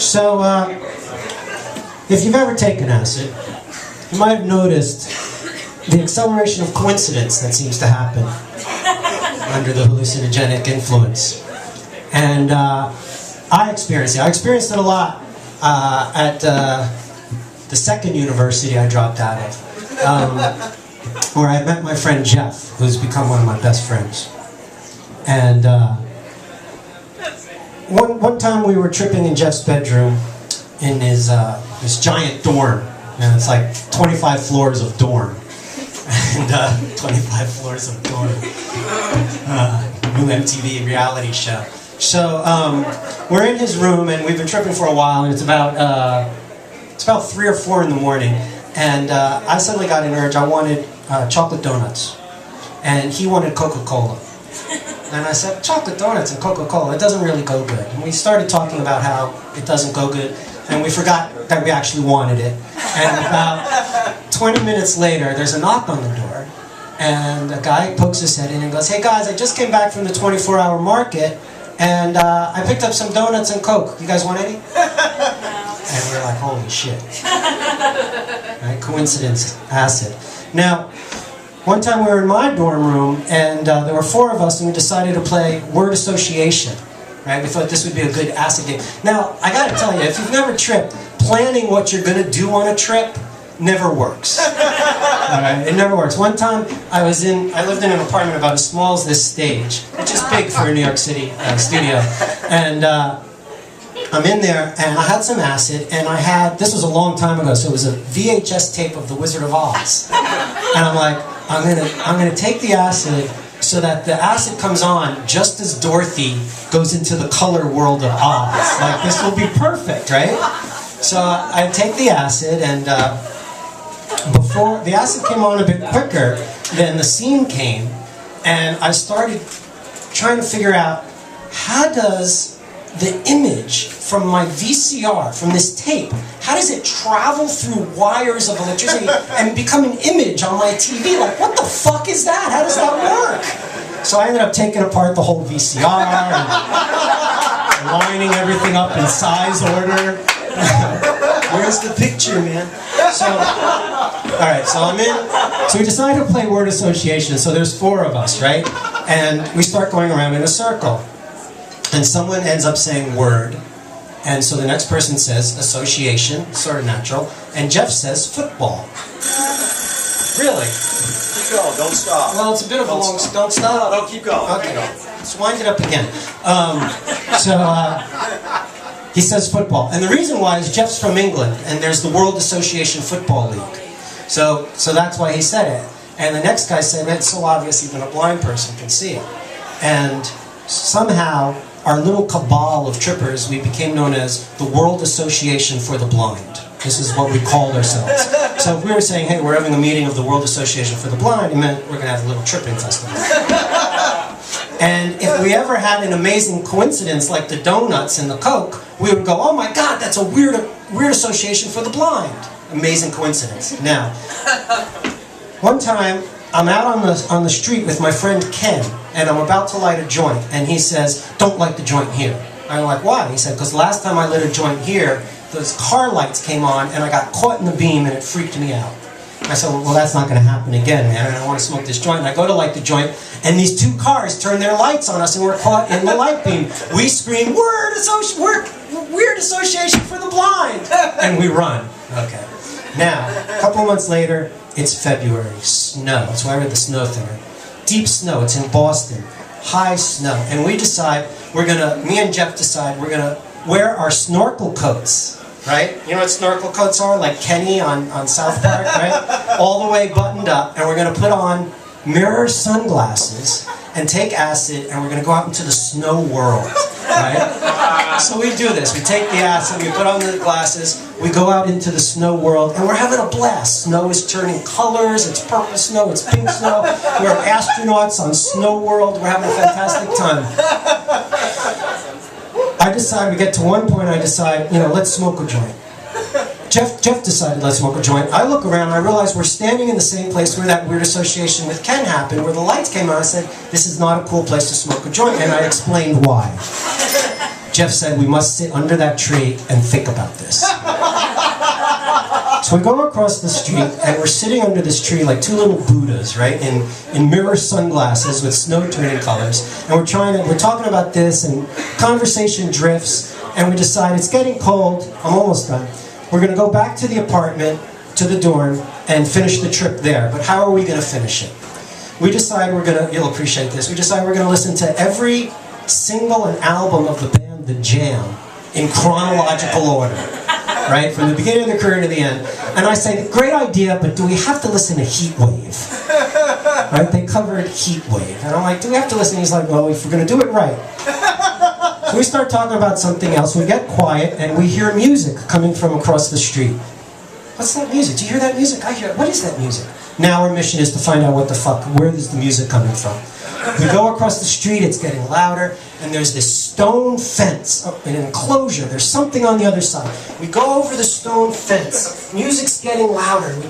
So, if you've ever taken acid, you might have noticed the acceleration of coincidence that seems to happen under the hallucinogenic influence. And I experienced it. I experienced it a lot at the second university I dropped out of, where I met my friend Jeff, who's become one of my best friends. And one time we were tripping in Jeff's bedroom in his this giant dorm, and it's like 25 floors of dorm, and 25 floors of dorm, new MTV reality show. So we're in his room, and we've been tripping for a while, and it's about 3 or 4 in the morning, and I suddenly got an urge. I wanted chocolate donuts, and he wanted Coca-Cola. And I said, chocolate donuts and Coca-Cola, it doesn't really go good. And we started talking about how it doesn't go good, and we forgot that we actually wanted it. And about 20 minutes later, there's a knock on the door, and a guy pokes his head in and goes, hey guys, I just came back from the 24-hour market, and I picked up some donuts and Coke. You guys want any? And we're like, holy shit. Right? Coincidence, acid. Now, one time we were in my dorm room, and there were 4 of us, and we decided to play word association. Right? We thought this would be a good acid game. Now, I gotta tell you, if you've never tripped, planning what you're gonna do on a trip never works. Alright? It never works. One time, I lived in an apartment about as small as this stage, which is big for a New York City studio. And I'm in there, and I had some acid, and this was a long time ago, so it was a VHS tape of The Wizard of Oz. And I'm like, I'm gonna take the acid so that the acid comes on just as Dorothy goes into the color world of Oz. Like, this will be perfect, right? So I take the acid, and before the acid came on a bit quicker than the scene came, and I started trying to figure out, how does the image from my VCR, from this tape, how does it travel through wires of electricity and become an image on my TV? Like, what the fuck is that? How does that work? So I ended up taking apart the whole VCR and lining everything up in size order. Where's the picture, man? So, alright, so I'm in. So we decided to play word association. So there's 4 of us, right? And we start going around in a circle. And someone ends up saying word, and so the next person says association, sort of natural, and Jeff says football. Really? Keep going, don't stop. Well, it's a bit of a long... Don't stop? No, keep going. Okay, let's wind it up again. He says football. And the reason why is Jeff's from England, and there's the World Association Football League. So that's why he said it. And the next guy said, it's so obvious even a blind person can see it. And somehow, our little cabal of trippers, we became known as the World Association for the Blind. This is what we called ourselves. So if we were saying, hey, we're having a meeting of the World Association for the Blind, it meant we're going to have a little tripping festival. And if we ever had an amazing coincidence like the donuts and the Coke, we would go, oh my God, that's a weird association for the blind. Amazing coincidence. Now, one time, I'm out on the street with my friend Ken, and I'm about to light a joint, and he says, don't light the joint here. I'm like, why? He said, because last time I lit a joint here, those car lights came on, and I got caught in the beam, and it freaked me out. I said, well, that's not going to happen again, man, and I want to smoke this joint. And I go to light the joint, and these 2 cars turn their lights on us, and we're caught in the light beam. We scream, weird association for the blind, and we run. Okay. Now, a couple of months later, it's February, snow. That's why I read the snow thing. Deep snow, it's in Boston. High snow. And we decide, me and Jeff decide, we're gonna wear our snorkel coats, right? You know what snorkel coats are? Like Kenny on South Park, right? All the way buttoned up, and we're gonna put on mirror sunglasses and take acid, and we're gonna go out into the snow world, right? So we do this. We take the acid, we put on the glasses, we go out into the snow world, and we're having a blast. Snow is turning colors, it's purple snow, it's pink snow. We're astronauts on Snow World, we're having a fantastic time. We get to one point, I decide, let's smoke a joint. Jeff decided, let's smoke a joint. I look around, and I realize we're standing in the same place where that weird association with Ken happened, where the lights came on. I said, this is not a cool place to smoke a joint, and I explained why. Jeff said we must sit under that tree and think about this. So we go across the street, and we're sitting under this tree like two little Buddhas, right? In mirror sunglasses with snow turning colors. And we're talking about this, and conversation drifts, and we decide it's getting cold. I'm almost done. We're going to go back to the apartment, to the dorm, and finish the trip there. But how are we going to finish it? We decide you'll appreciate this, we decide we're going to listen to every single album of the band The Jam in chronological order. Right? From the beginning of their career to the end. And I say, great idea, but do we have to listen to Heat Wave? Right? They covered Heat Wave. And I'm like, do we have to listen? He's like, well, if we're going to do it right. So we start talking about something else. We get quiet, and we hear music coming from across the street. What's that music? Do you hear that music? I hear it. What is that music? Now our mission is to find out where is the music coming from. We go across the street, it's getting louder, and there's this stone fence, an enclosure. There's something on the other side. We go over the stone fence. Music's getting louder. We